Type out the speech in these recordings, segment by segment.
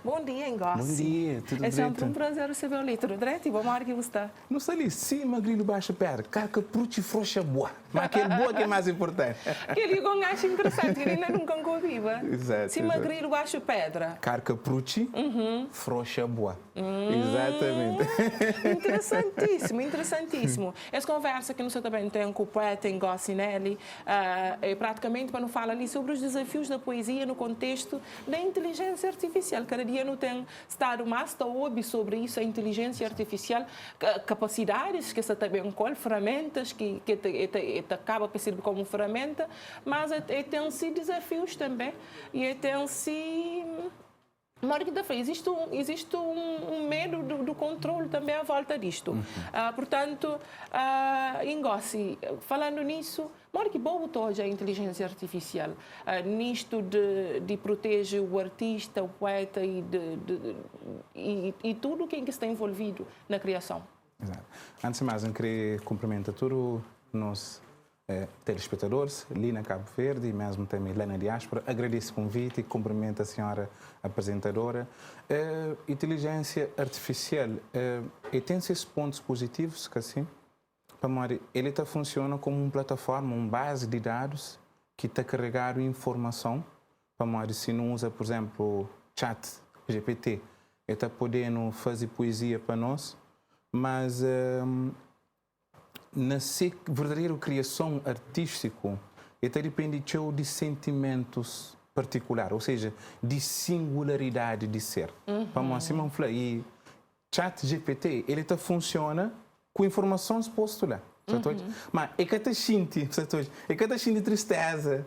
Bom dia, Engossi. Bom dia, tudo É direito? sempre um prazer receber o litro direto. Bom hora que você está. Não sei ali, sim, magrinho baixo pé, caca, pruti, frouxa, boa. Mas aquele boa que é mais importante. Aquele que eu acho interessante, que ainda nunca conviva. Exato. Se magrinho baixo pedra. Carca, pruti, frouxa, boa. Exatamente. Interessantíssimo, interessantíssimo. Essa conversa que nós também tem com o poeta Engossi Nelly, é praticamente para não falar ali sobre os desafios da poesia no contexto da inteligência artificial. Cada dia não tem estado mais óbvio sobre isso, a inteligência artificial, capacidades que você também colhe, ferramentas que acaba por ser como ferramenta, mas tem-se desafios também e tem-se... Existe um medo do controle também à volta disto. Portanto, Engossi, falando nisso, que bom hoje a inteligência artificial nisto de proteger o artista, o poeta e tudo quem que está envolvido na criação. Exato. Antes de mais, eu queria cumprimentar todos os telespectadores, ali na Cabo Verde e mesmo também lá na diáspora. Agradeço o convite e cumprimento a senhora apresentadora. Inteligência artificial tem esses pontos positivos, que assim, ele funciona como uma plataforma, uma base de dados que está carregando informação. Se não usa, por exemplo, chat GPT, ele está podendo fazer poesia para nós, mas na verdadeira criação artística, ele depende de sentimentos particulares, ou seja, de singularidade de ser. Vamos assim falar, e chat GPT, ele funciona com informações postas lá. Mas é que sente tristeza,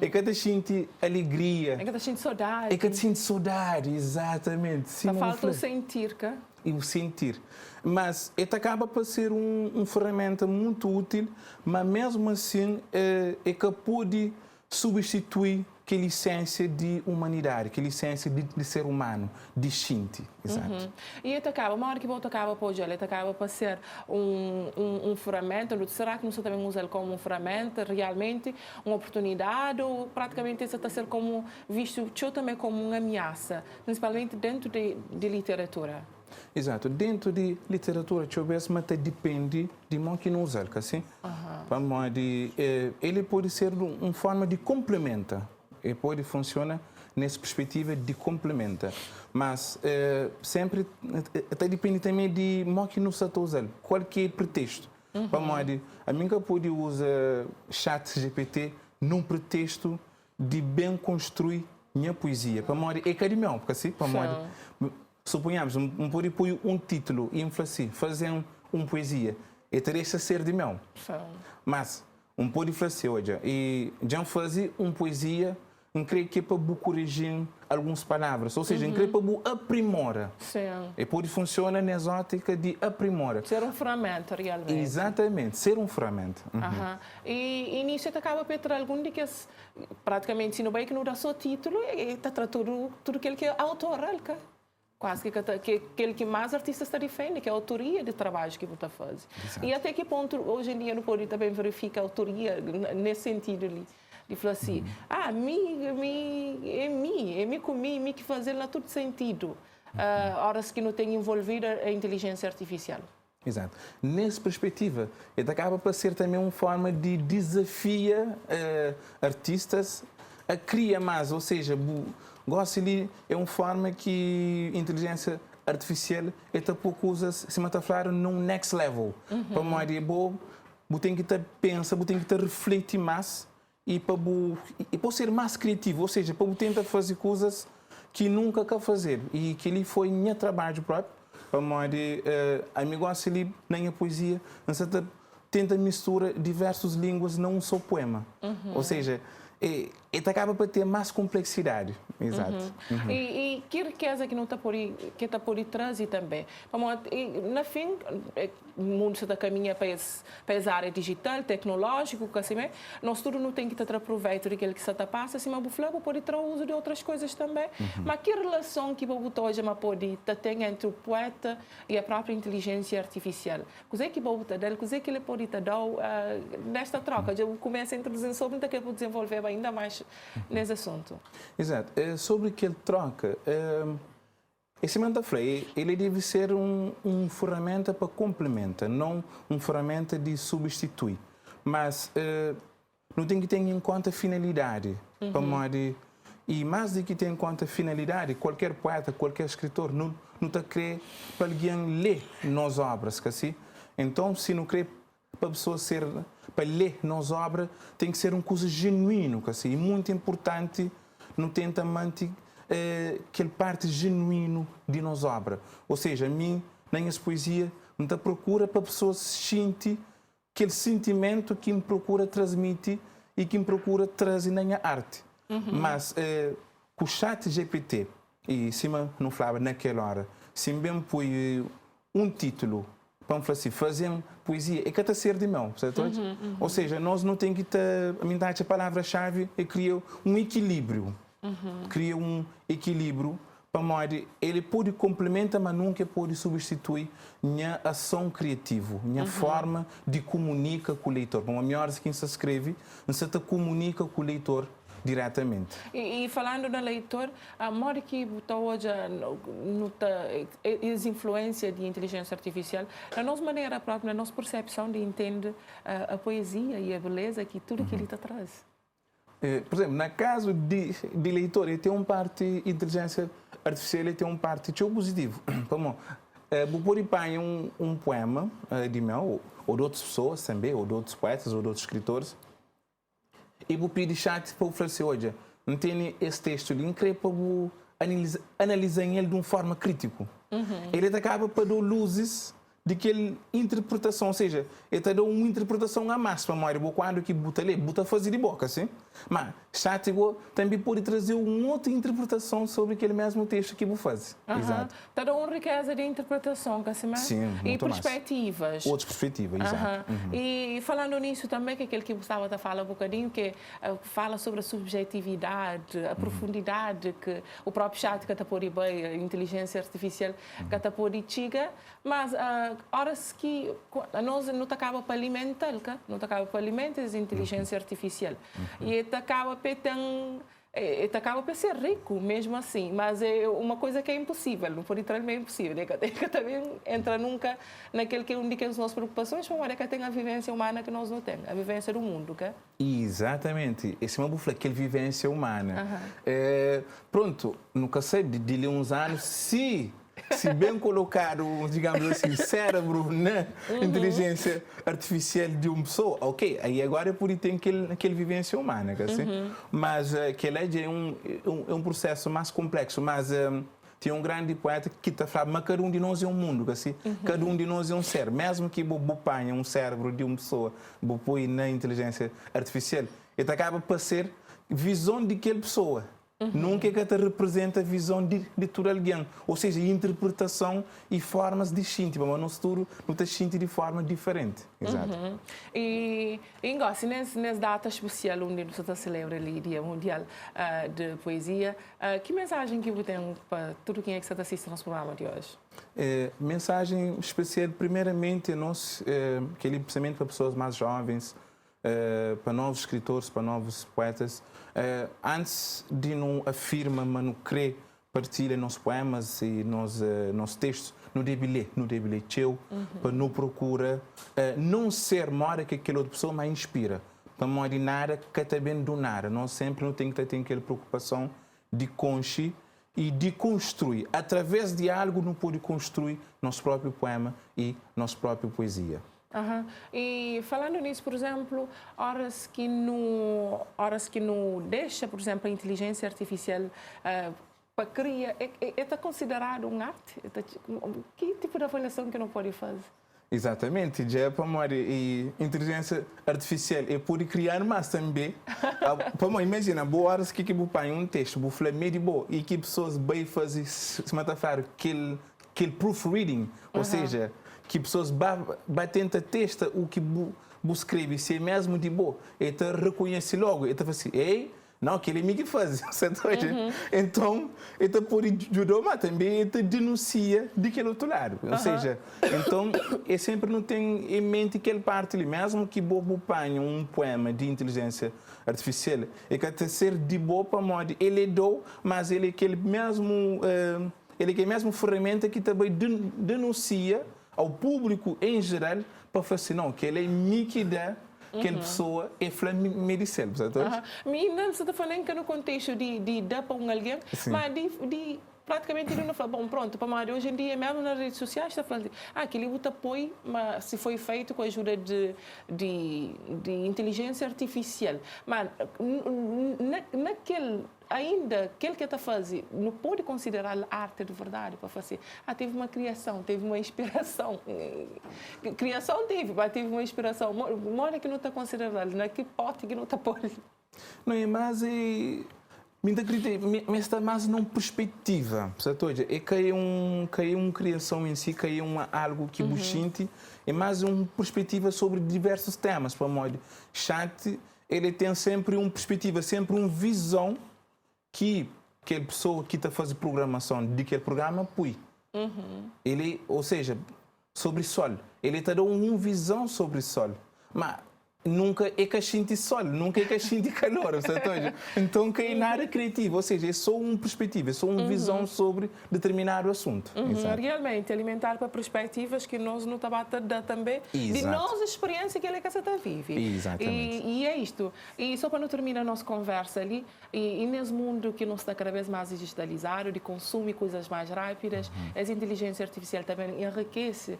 é que sente alegria, é que sente saudade. É que sente saudade, exatamente. Só falta o sentir, cara. E o sentir. Mas ele acaba por ser uma ferramenta muito útil, mas mesmo assim é que pode substituir aquela essência de humanidade, aquela essência de ser humano, de gente. Exato. E ele acaba, uma hora que você acaba por ele acaba por ser um ferramenta, será que você também usa ele como uma ferramenta, realmente uma oportunidade, ou praticamente isso está a ser como visto também como uma ameaça, principalmente dentro de literatura? Exato. Dentro de literatura, mas depende de como que não usa ele, assim. Ele pode ser uma forma de complemento. Ele pode funcionar nessa perspectiva de complementa, mas sempre depende também de como que não se usa ele, qualquer pretexto. A mim que pode usar chat GPT num pretexto de bem construir minha poesia. É que é de mim, porque assim, suponhamos, pode pôr um título e assim, fazer uma poesia, e teria que ser de mim. Mas pode fazer hoje e já fazer uma poesia, creio que é para corrigir algumas palavras, ou seja, creio para aprimorar. E pode funcionar na ótica de aprimorar. Ser um ferramenta, realmente. Exatamente, ser um ferramenta. E nisso acaba por ter algum de que praticamente, se não bem que não dá só título, está tratando tudo aquilo que é autoral, quase que aquele que mais artistas está defendendo, que é a autoria de trabalho que você está fazendo. E até que ponto hoje em dia não pode também verificar a autoria nesse sentido ali. De falar assim, é mim que fazer lá todo sentido, horas que não tem envolvida a inteligência artificial. Exato. Nessa perspectiva, ele acaba por ser também uma forma de desafia artistas a criar mais, ou seja, gosto é uma forma que a inteligência artificial pouco usa, se me falar, num next level. Para uma área boa, você tem que pensar, você tem que refletir mais e para ser mais criativo, ou seja, para tentar fazer coisas que nunca quer fazer e que ele foi meu trabalho próprio. Para a mim gosta ali na minha poesia, tenta misturar diversas línguas num só poema, ou seja, ele acaba por ter mais complexidade. Exato. E que riqueza que não está por trazer também. Na fim, o mundo está caminha para essa área digital, tecnológico, assim, nós tudo não tem que ter proveito daquilo que se está passando, assim, mas o Flávio pode ter uso de outras coisas também. Mas que relação que o hoje pode ter entre o poeta e a própria inteligência artificial? O que é que o dele, o que é que ele pode dar nesta troca? Eu começo a introduzir sobre o que eu vou desenvolver ainda mais nesse assunto. Exato. Sobre aquele troca, Esse mantafrei, ele deve ser ferramenta para complementar, não uma ferramenta de substituir. Mas não tem que ter em conta a finalidade. Para modo, e mais do que ter em conta a finalidade, qualquer poeta, qualquer escritor, não está querer para alguém ler nas obras, assim. Então, se não quer para a pessoa para ler nas obras, tem que ser uma coisa genuína, assim. E muito importante, não tenta manter aquele parte genuíno de nos obra. Ou seja, a mim, na minha poesia, não está procura para a pessoa sentir aquele sentimento que me procura transmitir e que me procura trazer na minha arte. Mas com o chat GPT, e se não falava naquela hora, se bem põe um título, para fazer poesia, é que está a ser de mão, certo? Ou seja, nós não temos que ter, a minha a palavra-chave é criar um equilíbrio. Cria um equilíbrio para modo ele pode complementar, mas nunca pode substituir minha ação criativa, minha forma de comunicar com o leitor. Bom, a melhor que se escreve, você comunica com o leitor diretamente. E falando do leitor, a modo que está hoje as influências de inteligência artificial, na nossa maneira própria, na nossa percepção de entender a poesia e a beleza que tudo que ele traz. Por exemplo, no caso de leitor, ele tem uma parte inteligência artificial, ele tem uma parte positivo. Como vou pôr um poema de mim, ou de outras pessoas também, ou de outros poetas, ou de outros escritores, e vou pedir chat para falar assim, olha, não tem esse texto ali, queria para analisar ele de uma forma crítica. Ele acaba para dar luzes de aquela interpretação, ou seja, ele está dando uma interpretação a mais para a quando que buta ali, buta fazer de boca, assim. Mas chat também pode trazer uma outra interpretação sobre aquele mesmo texto que vou fazer. Exato. Está dando uma riqueza de interpretação, assim, sim, e perspectivas. Outras perspectivas, exato. E falando nisso também, que aquele que Gustavo está falando um bocadinho, que fala sobre a subjetividade, a profundidade que o próprio chat que está por aí, a inteligência artificial que está por aí, mas horas que nós não acaba para alimentar, não acaba para alimentar a inteligência artificial. E acaba para ser rico mesmo assim, mas é uma coisa que é impossível, não pode entrar meio impossível, é que também entra nunca naquele que é uma das nossas preocupações, mas é que tem a vivência humana que nós não temos, a vivência do mundo, ok? Exatamente, esse é uma bufla, aquela vivência humana. Pronto, nunca sei, de ler uns anos, se bem colocado, digamos assim, cérebro na inteligência artificial de uma pessoa, ok, aí agora por ter aquela vivência humana, assim? Mas aquele é um processo mais complexo, mas tem um grande poeta que está falando, mas cada um de nós é um mundo, assim? Cada um de nós é um ser, mesmo que você ponha um cérebro de uma pessoa, você põe na inteligência artificial, ele acaba por ser visão de aquela pessoa. Nunca é que te representa a visão de todo alguém. Ou seja, interpretação e formas distintas. Mas no futuro, não te sente de forma diferente. Exato. E nessa data especial, onde você está celebrando o Dia Mundial de Poesia, que mensagem que você tem para tudo quem é que está assistindo ao programa de hoje? Mensagem especial, primeiramente, aquele pensamento para pessoas mais jovens, para novos escritores, para novos poetas. Antes de não afirmar, mas não querer partilhar nossos poemas e nossos textos, não deve ler para não procura não ser mora que aquela outra pessoa mais inspira, para não nada que também do nada. Nós sempre não tem que ter aquela preocupação de construir e de construir. Através de algo, não pode construir nosso próprio poema e nossa própria poesia. E falando nisso, por exemplo, horas que não deixa, por exemplo, a inteligência artificial para criar, é considerado uma arte? Que tipo de avaliação que não pode fazer? Exatamente, já para mim, e inteligência artificial pode criar mais também. Para mim, imagina, boa horas que eu ponho um texto, vou falar meio de boa, e que pessoas bem fazem, se mata a falar, aquele proofreading, ou seja, que pessoas tentam testar o que você escreve, se é mesmo de boa, e te reconhece logo, e te fala assim, ei, não, que ele me que faz, então, ele pode ajudar, mas também ele te denuncia daquele outro lado, ou seja, então, eu sempre não tenho em mente aquela parte ali, mesmo que Bobo ponha um poema de inteligência artificial, é que até ser de boa para modo, ele é do, mas ele é aquele mesmo ele é mesmo ferramenta que também denuncia ao público em geral para falar assim, não, que ele é líquida, aquela pessoa é flame medicel, portanto. Não se está falando que no contexto de dar para alguém, mas de praticamente ele não fala, bom, pronto, para Mário, hoje em dia, mesmo nas redes sociais, está falando, aquele apoio, mas se foi feito com a ajuda de inteligência artificial. Mas naquele, ainda, aquele que está a fazer, não pode considerar arte de verdade para fazer. Teve uma criação, teve uma inspiração. Criação teve, mas teve uma inspiração. Mora que não está considerado, naquele pote que não está por. Não é mais... Mas está mais numa perspectiva, certo? É que uma criação em si, que é algo que buchinte, é mais uma perspectiva sobre diversos temas, para modo chat, ele tem sempre uma perspectiva, sempre uma visão que aquela pessoa que está fazendo programação de aquele programa põe. Ele, ou seja, sobre sol, ele está dando uma visão sobre sol, mas nunca é caixinha de sol, nunca é caixinha de calor, certo? Então, que é nada criativo, ou seja, é só uma perspectiva, é só uma visão sobre determinado assunto. Realmente, alimentar para perspectivas que nós não estamos a dar também, de nossa experiência que ele que está vive. Exatamente. E é isto. E só para não terminar a nossa conversa ali, e nesse mundo que nos está cada vez mais digitalizado, de consumo e coisas mais rápidas, a inteligência artificial também enriquece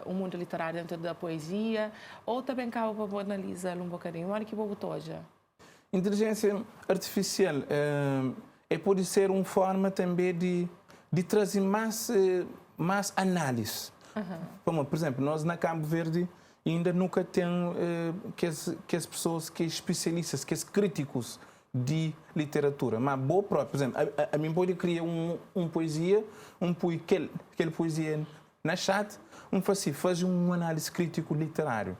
o mundo literário dentro da poesia, ou também acaba para analisar um bocadinho. Olha que boa toja. Inteligência artificial pode ser uma forma também de trazer mais análise. Como, por exemplo, nós na Cabo Verde ainda nunca temos que as pessoas, que especialistas, que os críticos de literatura. Mas boa própria, por exemplo, a mim pode criar uma poesia, aquela poesia na chat, faz uma análise crítico literário.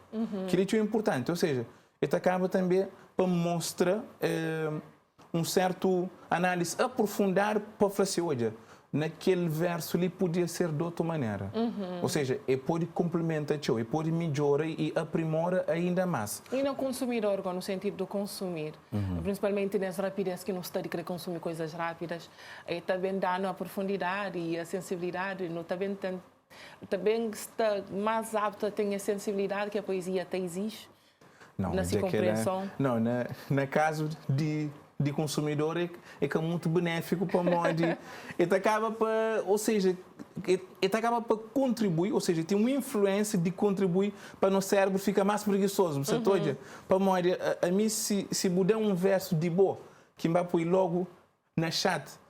Que é importante, ou seja, ele acaba também para mostrar um certo análise aprofundar para falar assim, olha, naquele verso ali podia ser de outra maneira. Ou seja, ele pode complementar, ele pode melhorar e aprimorar ainda mais. E não consumidor, no sentido de consumir, principalmente nessa rapidez que não está de querer consumir coisas rápidas, também dá a profundidade e a sensibilidade, não também está mais apto a ter a sensibilidade que a poesia até exige na sua compreensão. Não, na caso de consumidor é que é muito benéfico para nós. Ele acaba para, ou seja, ele acaba para contribuir, ou seja, tem uma influência de contribuir para o nosso cérebro ficar mais preguiçoso. Você para nós, a mim se mudar um verso de boa que vai pôr logo na chat,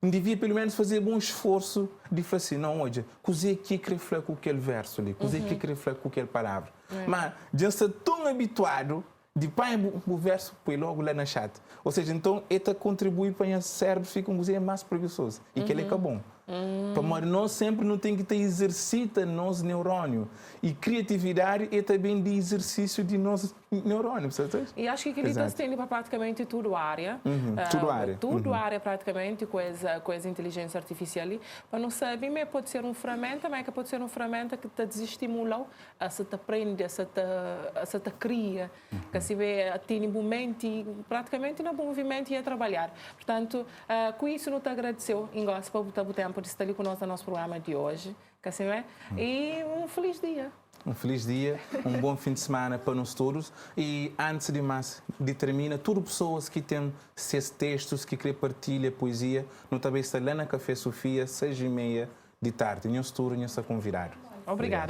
devia pelo menos fazer um esforço de falar assim, não, olha, cozer aqui que reflete com aquele verso ali, cozer aqui que reflete com aquela palavra. Mas já está tão habituado de pai o verso põe logo lá na chat. Ou seja, então ele contribui para o cérebro ficar mais preguiçoso. E que ele é bom. Para nós sempre não tem que ter exercita nos neurônios. E criatividade é também de exercício de nossos neurônios, certo? E acho que ele está tendo para praticamente tudo a área. Tudo a área praticamente com essa inteligência artificial. Para não saber, mas pode ser uma ferramenta, mas pode ser uma ferramenta que te desestimula a se te aprende, a se te cria, que se vê a ter momento e praticamente no movimento e a trabalhar. Portanto, com isso, não te agradeceu, Ingos, por o tempo de estar ali conosco no nosso programa de hoje. Assim é? E um feliz dia. Um feliz dia, um bom fim de semana para nós todos. E antes de mais, terminar, todas pessoas que têm seus textos, que querem partilhar poesia, não também está lá na Café Sofia, 6h30 da tarde. Nós todos, nós convidados. Obrigada.